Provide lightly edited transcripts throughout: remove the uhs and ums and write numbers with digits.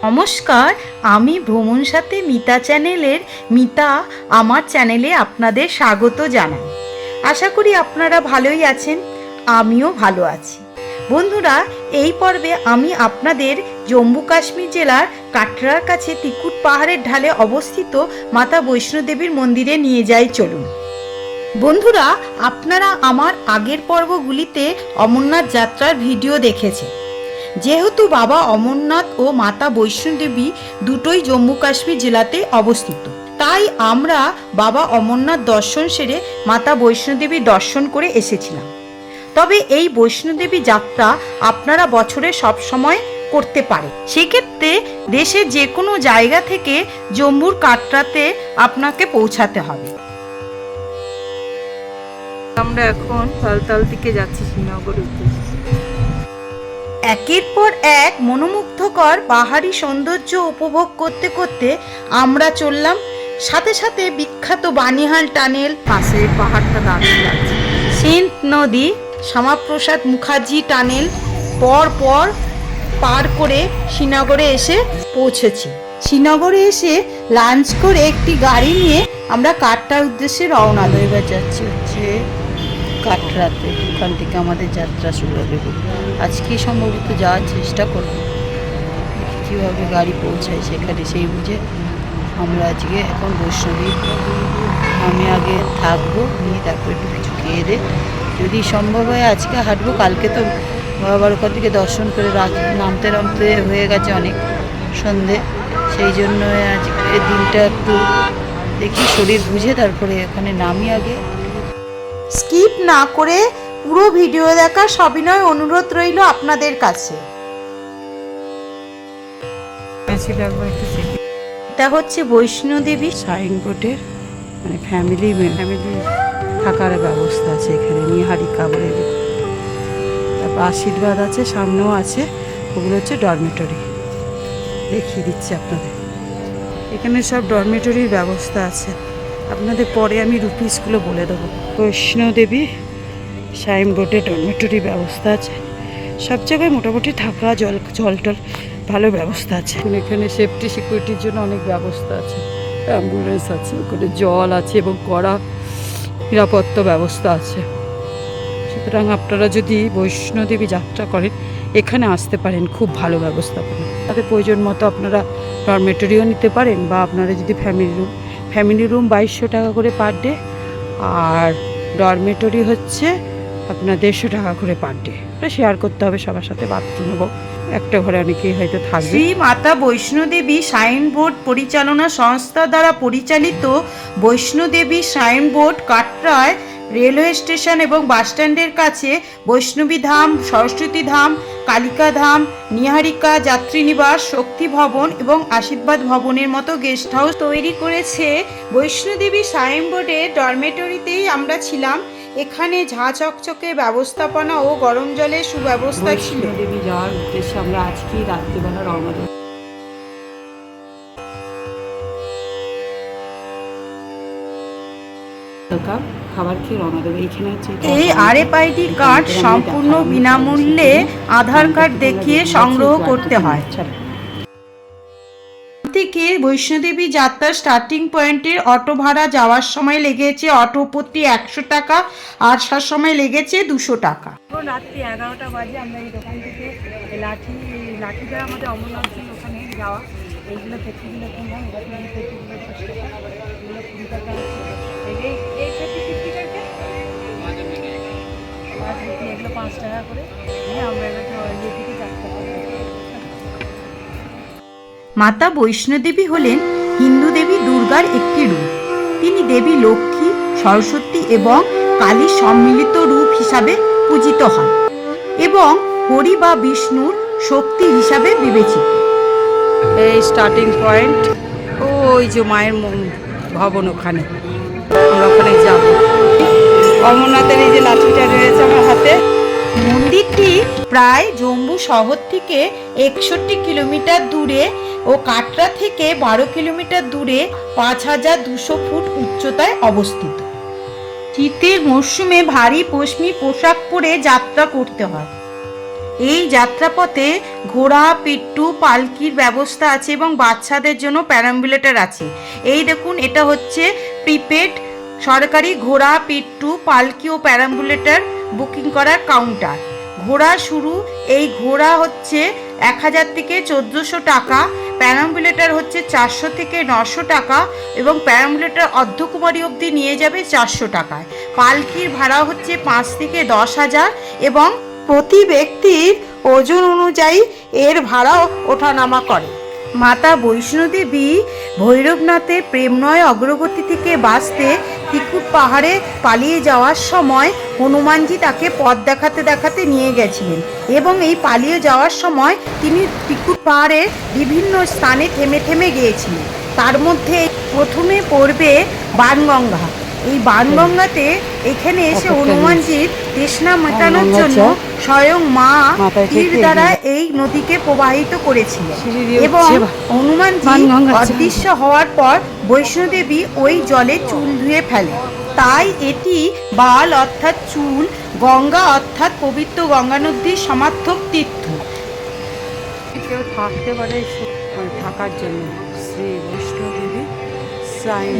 নমস্কার, আমি ভ্রমণ সাথে মিতা চ্যানেলের মিতা আমার চ্যানেলে আপনাদের স্বাগত জানাই। আশা করি আপনারা ভালোই আছেন, আমিও ভালো আছি। বন্ধুরা, এই পর্বে আমি আপনাদের জম্মু কাশ্মীর জেলার কাটরার কাছে তিকুট পাহাড়ের ঢালে অবস্থিত মাতা বৈষ্ণোদেবীর মন্দিরে নিয়ে যাই, চলুন। বন্ধুরা, আপনারা আমার আগের পর্বগুলিতে অমরনাথ যাত্রার ভিডিও দেখেছেন। যেহেতু বাবা অমরনাথ ও মাতা বৈষ্ণোদেবী দুটোই জম্মু কাশ্মীর জেলাতে অবস্থিত, তাই আমরা বাবা অমরনাথ দর্শন সেরে মাতা বৈষ্ণোদেবী দর্শন করে এসেছিলাম। তবে এই বৈষ্ণোদেবী যাত্রা আপনারা বছরে সব সময় করতে পারে। সেক্ষেত্রে দেশের যে কোনো জায়গা থেকে জম্মুর কাটরাতে আপনাকে পৌঁছাতে হবে। আমরা এখন তালতাল থেকে যাচ্ছি শ্রীনগর উদ্দেশ্যে। একের পর এক মনোমুগ্ধকর পাহাড়ি সৌন্দর্য উপভোগ করতে করতে আমরা চললাম। সাথে সাথে বিখ্যাত বানিহাল টানেল, পাশে পাহাড়টা দারুণ লাগছে, সিন্ধ নদী, শ্যামাপ্রসাদ মুখার্জি টানেল পর পর পার করে শ্রীনগরে এসে পৌঁছেছি। শ্রীনগরে এসে লাঞ্চ করে একটি গাড়ি নিয়ে আমরা কাটরার উদ্দেশ্যে রওনা দেব। এবার যাচ্ছি হচ্ছে কাটরাতে, ওখান থেকে আমাদের যাত্রা শুরু হবে। আজকে সম্ভবত যাওয়ার চেষ্টা করব, কীভাবে গাড়ি পৌঁছায় সেখানে সেই বুঝে আমরা আজকে এখন বৈষ্ণবী আমি আগে থাকবো, নিয়ে তারপর একটু কিছু খেয়ে দে, যদি সম্ভব হয় আজকে হাঁটবো। কালকে তো বাবার ওখান থেকে দর্শন করে রাত নামতে নামতে হয়ে গেছে অনেক সন্ধে, সেই জন্য আজকে দিনটা একটু দেখি শরীর বুঝে তারপরে এখানে নামি। আগে স্কিপ না করে পুরো ভিডিও দেখার সবিনয় অনুরোধ রইল আপনাদের কাছে। এটা হচ্ছে বৈষ্ণোদেবী সাইনবোর্ডের মানে ফ্যামিলি থাকার ব্যবস্থা আছে এখানে। নিহারিকা বলে, তারপর আশীর্বাদ আছে, সামনেও আছে, ওগুলো হচ্ছে ডরমেটরি। দেখিয়ে দিচ্ছি আপনাদের, এখানে সব ডরমেটরির ব্যবস্থা আছে। আপনাদের পরে আমি রুপিসগুলো বলে দেবো। বৈষ্ণোদেবী সাইনবোর্ডে ডরমেটরি ব্যবস্থা আছে, সব জায়গায় মোটামুটি থাকা জল টল ভালো ব্যবস্থা আছে। এখানে সেফটি সিকিউরিটির জন্য অনেক ব্যবস্থা আছে, অ্যাম্বুলেন্স আছে, ওখানে জল আছে এবং কড়া নিরাপত্তা ব্যবস্থা আছে। সুতরাং আপনারা যদি বৈষ্ণোদেবী যাত্রা করেন এখানে আসতে পারেন, খুব ভালো ব্যবস্থাপনা। তাতে প্রয়োজন মতো আপনারা ডরমেটরিও নিতে পারেন, বা আপনারা যদি ফ্যামিলি রুম 2200 টাকা করে পার ডে, আর ডরমেটরি হচ্ছে আপনার 150 টাকা করে পার ডে। ওটা শেয়ার করতে হবে সবার সাথে, বাথরুম এবং একটা ঘরে অনেকেই হয়তো থাকবে। শ্রী মাতা বৈষ্ণোদেবী সাইনবোর্ড পরিচালনা সংস্থা দ্বারা পরিচালিত বৈষ্ণোদেবী সাইনবোর্ড কাটরায় রেলওয়ে স্টেশন এবং বাসস্ট্যান্ডের কাছে বৈষ্ণবী ধাম, সরস্বতী ধাম, কালিকা ধাম, নিহারিকা যাত্রীনিবাস, শক্তি ভবন এবং আশীর্বাদ ভবনের মতো গেস্ট হাউস তৈরি করেছে। বৈষ্ণোদেবী সাইনবোর্ডের ডরমেটরিতেই আমরা ছিলাম। এখানে ঝাঁ চকচকে ব্যবস্থাপনা ও গরম জলের সুব্যবস্থা ছিল। বৈষ্ণোদেবী যাওয়ার উদ্দেশ্যে আমরা আজকেই রাত্রিবেলা রওনা দেব। খাবার খেয়ে রওনা দেবো। এইখানে হচ্ছে এই RFID কার্ড সম্পূর্ণ বিনামূল্যে আধার কার্ড দেখিয়ে সংগ্রহ করতে হয়। থেকে বৈষ্ণোদেবী যাত্রার স্টার্টিং পয়েন্টের অটো ভাড়া যাওয়ার সময় লেগেছে অটো প্রতি 100 টাকা, আর আসার সময় লেগেছে 200 টাকা। রাত্রি 11টা বাজে। আমরা এই দোকান থেকে লাঠি দ্বারা আমাদের অমরনাথ ওখানে যাওয়া, এইগুলো পেটিগুলো কিনলাম। পেটিগুলো 10 টাকা, এগুলো 20 টাকা। এই পেটি 50 টাকা, এগুলো 5 টাকা করে। আমরা এবার দিকে যাত্রা করি। মাতা বৈষ্ণোদেবী হলেন হিন্দু দেবী দুর্গার একটি রূপ। তিনি দেবী লক্ষ্মী, সরস্বতী এবং কালীর সম্মিলিত রূপ হিসাবে পূজিত হন এবং হরি বা বিষ্ণুর শক্তি হিসাবে বিবেচিত। এই স্টার্টিং পয়েন্ট, ওই যে মায়ের ভবন, ওখানে আমরা ওখানে যাব। অমরনাথের এই যে লাঠিটা রয়েছে আমার হাতে। মন্দিরটি প্রায় জম্মু শহর থেকে 61 কিলোমিটার দূরে ও কাটরা থেকে 12 কিলোমিটার দূরে 5200 ফুট উচ্চতায় অবস্থিত। শীতের মরশুমে ভারী পশমি পোশাক পরে যাত্রা করতে হয়। এই যাত্রাপথে ঘোড়া, পিট্টু, পালকির ব্যবস্থা আছে এবং বাচ্চাদের জন্য প্যারাম্বুলেটর আছে। এই দেখুন, এটা হচ্ছে প্রিপেড সরকারি ঘোড়া, পিট্টু, পালকি ও প্যারাম্বুলেটর বুকিং করার কাউন্টার। ঘোড়া শুরু, এই ঘোড়া হচ্ছে 1000 থেকে 1400 টাকা, প্যারাম্বুলেটর হচ্ছে 400 থেকে 900 টাকা এবং প্যারাম্বুলেটর অর্ধকুমারী অবধি নিয়ে যাবে 400 টাকায়। পালকির ভাড়া হচ্ছে 5 থেকে 10,000 এবং প্রতি ব্যক্তির ওজন অনুযায়ী এর ভাড়াও ওঠানামা করে। মাতা বৈষ্ণোদেবী ভৈরবনাথের প্রেমময় অগ্রগতি থেকে বাঁচতে ত্রিকুট পাহাড়ে পালিয়ে যাওয়ার সময় হনুমানজি তাকে পথ দেখাতে দেখাতে নিয়ে গেছিলেন এবং এই পালিয়ে যাওয়ার সময় তিনি ত্রিকুট পাহাড়ের বিভিন্ন স্থানে থেমে থেমে গিয়েছিলেন। তার মধ্যে প্রথমে পড়বে বাণগঙ্গা। এই বাণগঙ্গাতে এখানে এসে হনুমানজির তৃষ্ণা মেটানোর জন্য স্বয়ং মা তীর দ্বারা এই নদীকে প্রবাহিত করেছিলেন এবং হনুমানজি অদৃশ্য হওয়ার পর বৈষ্ণোদেবী ওই জলে চুল ধুয়ে ফেলে। তাই এটি বাল অর্থাৎ চুল, গঙ্গা অর্থাৎ পবিত্র গঙ্গা নদীর সমার্থক তীর্থ। কেউ থাকতে পারে থাকার জন্য শ্রী বৈষ্ণোদেবী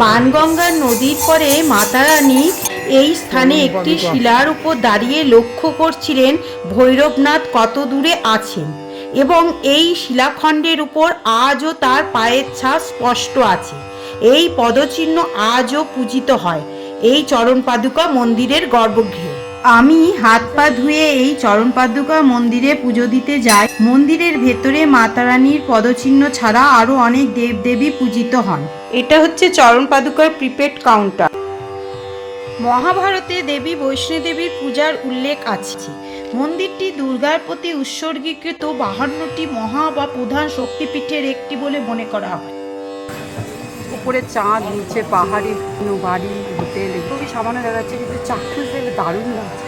বাণগঙ্গার নদীর পরে মাতারানী এই স্থানে একটি শিলার উপর দাঁড়িয়ে লক্ষ্য করছিলেন ভৈরবনাথ কত দূরে আছেন এবং এই শিলাখণ্ডের উপর আজও তার পায়ের ছাপ স্পষ্ট আছে। এই পদচিহ্ন আজও পূজিত হয় এই চরণ পাদুকা মন্দিরের গর্ভগৃহে। আমি হাত পা ধুয়ে এই চরণ পাদুকা মন্দিরে পুজো দিতে যাই। মন্দিরের ভেতরে মাতারানীর পদচিহ্ন ছাড়া আরো অনেক দেবদেবী পূজিত হন। এটা হচ্ছে চরণ পাদুকার প্রিপেড কাউন্টার। মহাভারতে দেবী বৈষ্ণোদেবীর পূজার উল্লেখ আছে। মন্দিরটি দুর্গার প্রতি উৎসর্গীকৃত 52টি মহা বা প্রধান শক্তিপীঠের একটি বলে মনে করা হয়। উপরে চাঁদ, নিচে পাহাড়ি বাড়ি, হোটেল, খুবই সামান্য দেখাচ্ছে কিন্তু চাক্ষুষ দেখলে দারুণ লাগছে।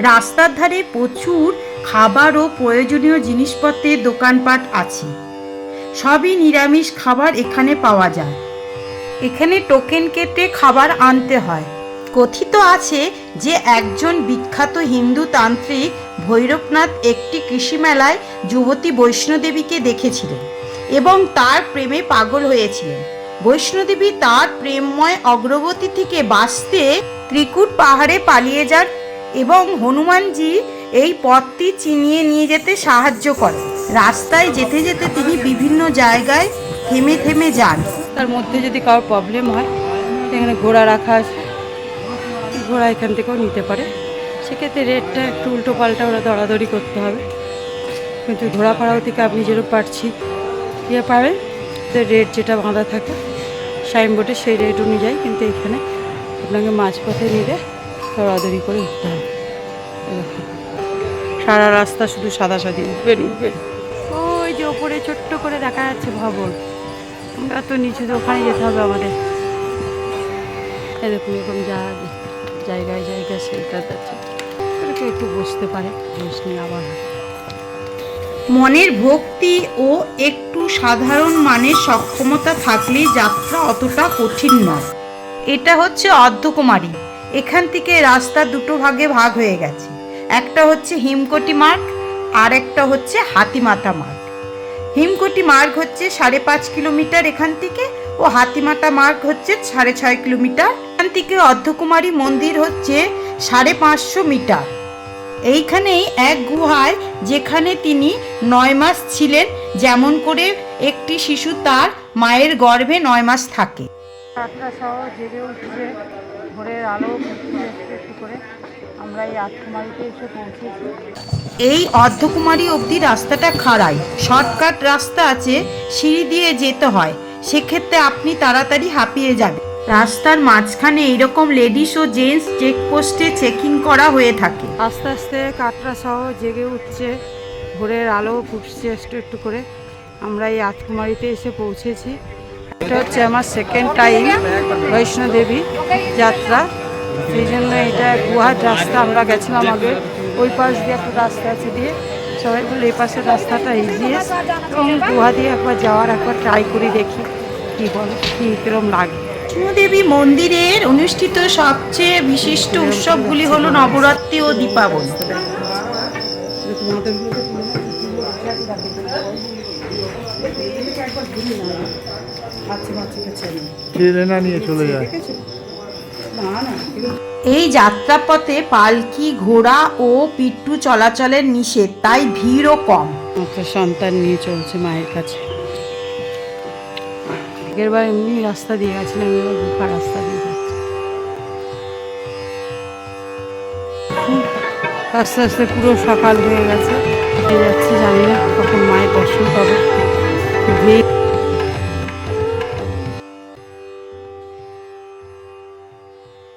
রাস্তার ধারে প্রচুর খাবার ও প্রয়োজনীয় জিনিসপত্রের দোকানপাট আছে। সবই নিরামিষ খাবার এখানে পাওয়া যায়। এখানে টোকেন কেটে খাবার আনতে হয়। কথিত আছে যে একজন বিখ্যাত হিন্দু তান্ত্রিক ভৈরবনাথ একটি কৃষি মেলায় যুবতী বৈষ্ণোদেবীকে দেখেছিলেন এবং তার প্রেমে পাগল হয়েছিলেন। বৈষ্ণোদেবী তার প্রেমময় অগ্রগতি থেকে বাঁচতে ত্রিকুট পাহাড়ে পালিয়ে যান এবং হনুমানজি এই পথটি চিনিয়ে নিয়ে যেতে সাহায্য করেন। রাস্তায় যেতে যেতে তিনি বিভিন্ন জায়গায় থেমে থেমে যান। তার মধ্যে যদি কারোর প্রবলেম হয় এখানে ঘোড়া রাখা আছে, ঘোড়া এখান থেকেও নিতে পারে। সেক্ষেত্রে রেটটা একটু উল্টো পাল্টা ওরা দরাদরি করতে হবে, কিন্তু ঘোড়াপাড়াও থেকে আপনি যেরকম পারছি পাবেন রেট যেটা বাঁধা থাকে সাইনবোর্ডে সেই রেট অনুযায়ী, কিন্তু এখানে আপনাকে মাঝপথে নিলে দরাদরি করে উঠতে হবে। সারা রাস্তা শুধু সাদা সাদি উঠবেন। ওই যে ওপরে ছোট্ট করে দেখা যাচ্ছে ভবন, এত নিচে তো ওখানে যেতে হবে আমাদের। এরকম এরকম জায়গায় জায়গায় সেটা যাচ্ছে, একটু বসতে পারে, বস নিয়ে আবার মনের ভক্তি ও একটু সাধারণ মানের সক্ষমতা থাকলে যাত্রা অতটা কঠিন নয়। এটা হচ্ছে অর্ধকুমারী। এখান থেকে রাস্তা দুটো ভাগে ভাগ হয়ে গেছে, একটা হচ্ছে হিমকটি মার্গ আর একটা হচ্ছে হাতিমাটা মার্গ। হিমকটি মার্গ হচ্ছে 5.5 কিলোমিটার এখান থেকে ও হাতিমাটা মার্গ হচ্ছে 6.5 কিলোমিটার। এখান থেকে অর্ধকুমারী মন্দির হচ্ছে 550 মিটার। এইখানেই এক গুহায় যেখানে তিনি 9 মাস ছিলেন, যেমন করে একটি শিশু তার মায়ের গর্ভে 9 মাস থাকে। জেগে উঠছে ভোরের আলো একটু করে আমরা এই অর্ধকুমারীতে এসে পৌঁছেছি। এই অর্ধকুমারী অবধি রাস্তাটা খাড়াই, শর্টকাট রাস্তা আছে, সিঁড়ি দিয়ে যেতে হয়, সেক্ষেত্রে আপনি তাড়াতাড়ি হাঁপিয়ে যাবেন। রাস্তার মাঝখানে এইরকম লেডিস ও জেন্টস চেকপোস্টে চেকিং করা হয়ে থাকে। আস্তে আস্তে কাটরা শহর জেগে উঠছে, ভোরের আলো ফুটছে একটু একটু করে। আমরা এই অর্ধকুমারীতে এসে পৌঁছেছি। এটা হচ্ছে আমার সেকেন্ড টাইম বৈষ্ণোদেবী যাত্রা, সেই জন্য এটা গুহার রাস্তা। আমরা গেছিলাম আগে, ওই পাশ দিয়ে একটা রাস্তা আছে দিয়ে, সবাই বলে এই পাশের রাস্তাটা ইজিয়েস্ট এবং গুহা দিয়ে একবার যাওয়ার একবার ট্রাই করি, দেখি কী বলে কী কীরকম লাগে। বৈষ্ণোদেবী মন্দিরের অনুষ্ঠিত সবচেয়ে বিশিষ্ট উৎসবগুলি হলো নবরাত্রি ও দীপাবলি। নিয়ে চলে যায়। এই যাত্রাপথে পালকি, ঘোড়া ও পিট্টু চলাচলের নিষেধ, তাই ভিড়ও কম। মাত্র সন্তান নিয়ে চলছে মায়ের কাছে। আগেরবার এমনি রাস্তা দিয়ে গেছিলাম, এবার গুফা রাস্তা দিয়ে যাচ্ছে। আস্তে আস্তে পুরো সকাল হয়ে গেছে, যাচ্ছি, জানি না কখন মায়ের দর্শন পাবো।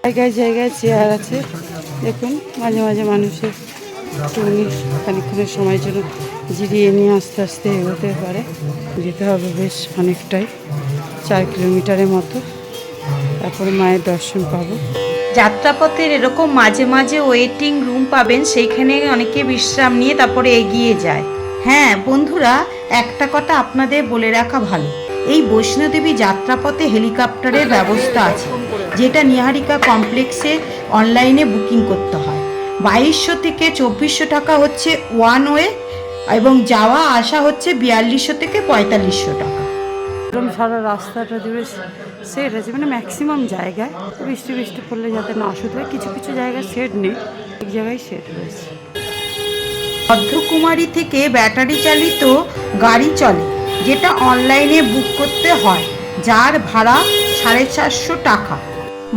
জায়গায় জায়গায় চেয়ার আছে, দেখুন মাঝে মাঝে মানুষের খানিক্ষণের সময়ের জন্য জিরিয়ে নিয়ে আস্তে আস্তে এগোতে পারে। যেতে হবে বেশ অনেকটাই, 4 কিলোমিটারের মতো, তারপরে মায়ের দর্শন পাবো। যাত্রাপথের এরকম মাঝে মাঝে ওয়েটিং রুম পাবেন, সেইখানে অনেকে বিশ্রাম নিয়ে তারপরে এগিয়ে যায়। হ্যাঁ বন্ধুরা, একটা কথা আপনাদের বলে রাখা ভালো, এই বৈষ্ণোদেবী যাত্রাপথে হেলিকপ্টারের ব্যবস্থা আছে, যেটা নিহারিকা কমপ্লেক্সে অনলাইনে বুকিং করতে হয়। 2200 থেকে 2400 টাকা হচ্ছে ওয়ান ওয়ে, এবং যাওয়া আসা হচ্ছে 4200 থেকে 4500 টাকা। একদম সারা রাস্তাটা জুড়ে সেট আছে, মানে ম্যাক্সিমাম জায়গায়। বৃষ্টি বৃষ্টি পড়লে যাতে না অসুবিধা হয়, কিছু কিছু জায়গায় সেট নেই, এক জায়গায় সেট রয়েছে। অর্ধকুমারী থেকে ব্যাটারি চালিত গাড়ি চলে, যেটা অনলাইনে বুক করতে হয়, যার ভাড়া 450 টাকা।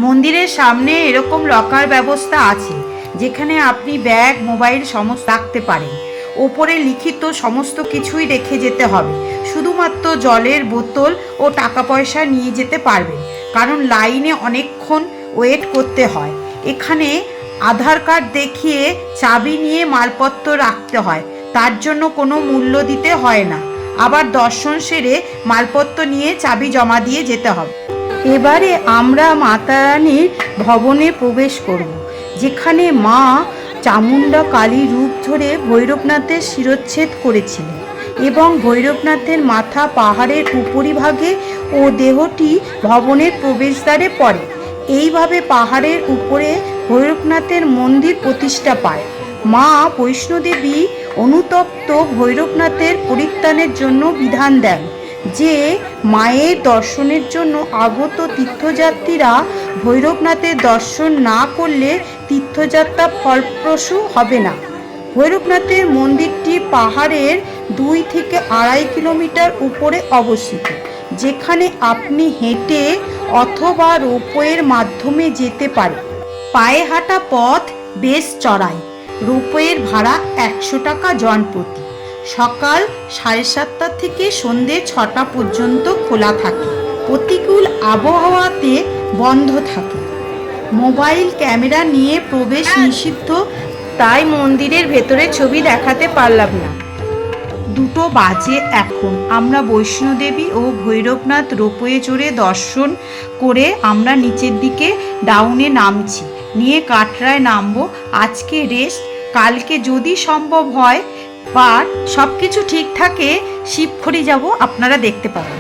মন্দিরের সামনে এরকম লকার ব্যবস্থা আছে, যেখানে আপনি ব্যাগ, মোবাইল সমস্ত রাখতে পারেন। ওপরে লিখিত সমস্ত কিছুই রেখে যেতে হবে, শুধুমাত্র জলের বোতল ও টাকা পয়সা নিয়ে যেতে পারবেন, কারণ লাইনে অনেকক্ষণ ওয়েট করতে হয়। এখানে আধার কার্ড দেখিয়ে চাবি নিয়ে মালপত্র রাখতে হয়, তার জন্য কোনো মূল্য দিতে হয় না। আবার দর্শন সেরে মালপত্র নিয়ে চাবি জমা দিয়ে যেতে হবে। এবারে আমরা মাতা রানীর ভবনে প্রবেশ করব, যেখানে মা চামুণ্ডা কালী রূপ ধরে ভৈরবনাথের শিরচ্ছেদ করেছিলেন, এবং ভৈরবনাথের মাথা পাহাড়ের উপরিভাগে ও দেহটি ভবনের প্রবেশদ্বারে পড়ে। এইভাবে পাহাড়ের উপরে ভৈরবনাথের মন্দির প্রতিষ্ঠা পায়। মা বৈষ্ণোদেবী অনুতপ্ত ভৈরবনাথের পরিত্রাণের জন্য বিধান দেন যে মায়ের দর্শনের জন্য আগত তীর্থযাত্রীরা ভৈরবনাথের দর্শন না করলে তীর্থযাত্রা ফলপ্রসূ হবে না। ভৈরবনাথের মন্দিরটি পাহাড়ের 2 থেকে 2.5 কিলোমিটার উপরে অবস্থিত, যেখানে আপনি হেঁটে অথবা রোপওয়ের মাধ্যমে যেতে পারেন। পায়ে হাঁটা পথ বেশ চড়াই। রোপওয়ের ভাড়া 100 টাকা জনপ্রতি। সকাল 7:30 থেকে সন্ধে 6টা পর্যন্ত খোলা থাকে। প্রতিকূল আবহাওয়াতে বন্ধ থাকে। মোবাইল ক্যামেরা নিয়ে প্রবেশ নিষিদ্ধ, তাই মন্দিরের ভেতরে ছবি দেখাতে পারলাম না। 2টো বাজে এখন। আমরা বৈষ্ণোদেবী ও ভৈরবনাথ রোপওয়ে চড়ে দর্শন করে আমরা নিচের দিকে ডাউনে নামছি, নিয়ে কাটরায় নামবো। আজকে রেস্ট, কালকে যদি সম্ভব হয় বা সব কিছু ঠিক থাকে শিবখড়ি যাব, আপনারা দেখতে পাবেন।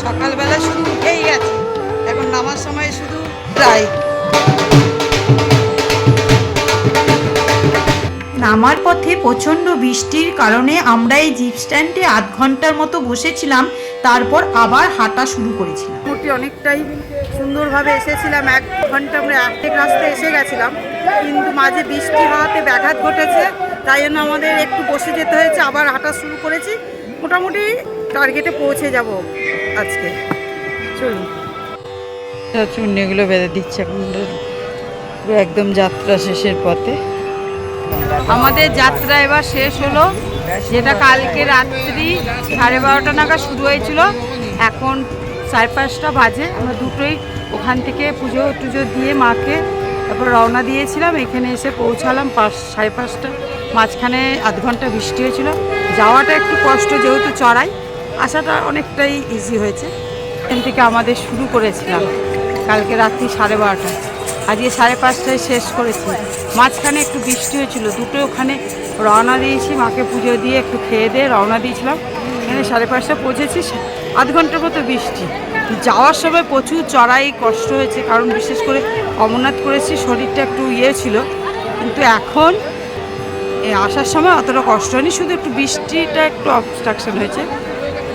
সকালবেলা শুধু উঠেই গেছে, এখন নামার সময় শুধু প্রায় নামার পথে প্রচণ্ড বৃষ্টির কারণে আমরা এই জিপ স্ট্যান্ডে 8 ঘন্টার মতো বসেছিলাম, তারপর আবার হাঁটা শুরু করেছিলাম। মোটামুটি অনেকটাই সুন্দরভাবে এসেছিলাম, 1 ঘন্টা আমরা এক রাস্তায় এসে গেছিলাম, কিন্তু মাঝে বৃষ্টি হওয়াতে ব্যাঘাত ঘটেছে, তাই জন্য আমাদের একটু বসে যেতে হয়েছে, আবার হাঁটা শুরু করেছি। মোটামুটি টার্গেটে পৌঁছে যাব আজকে। চলুন, চুন্নিগুলো বেঁধে দিচ্ছে এখন, পুরো একদম যাত্রা শেষের পথে। আমাদের যাত্রা এবার শেষ হলো, যেটা কালকে রাত্রি 12:30 নাগাদ শুরু হয়েছিল। এখন 4:30 বাজে। আমরা দুটোই ওখান থেকে পুজো টুজো দিয়ে মাকে তারপর রওনা দিয়েছিলাম। এখানে এসে পৌঁছালাম 5:30। মাঝখানে 1/2 ঘন্টা বৃষ্টি হয়েছিল। যাওয়াটা একটু কষ্ট, যেহেতু চড়াই, আসাটা অনেকটাই ইজি হয়েছে। এখান থেকে আমাদের শুরু করেছিলাম কালকে রাত্রি 12:30, আজকে 5:30টায় শেষ করেছি। মাঝখানে একটু বৃষ্টি হয়েছিল, দুটো ওখানে রওনা দিয়েছি, মাকে পুজো দিয়ে একটু খেয়ে দিয়ে রওনা দিয়েছিলাম। এখানে 5:30 পৌঁছেছি, 1/2 ঘন্টার মতো বৃষ্টি। যাওয়ার সময় প্রচুর চড়াই, কষ্ট হয়েছে, কারণ বিশেষ করে অমরনাথ করেছি, শরীরটা একটু ছিল, কিন্তু এখন আসার সময় অতটা কষ্ট হয়নি, শুধু একটু বৃষ্টিটা একটু অবস্ট্রাকশন হয়েছে।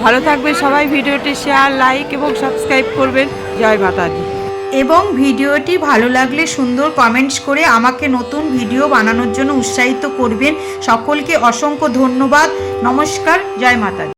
ভালো থাকবেন সবাই, ভিডিওটি শেয়ার, লাইক এবং সাবস্ক্রাইব করবেন। জয় মাতা দি। এবং ভিডিওটি ভালো লাগলে সুন্দর কমেন্টস করে আমাকে নতুন ভিডিও বানানোর জন্য উৎসাহিত করবেন। সকলকে অসংখ্য ধন্যবাদ। নমস্কার। জয় মাতা দি।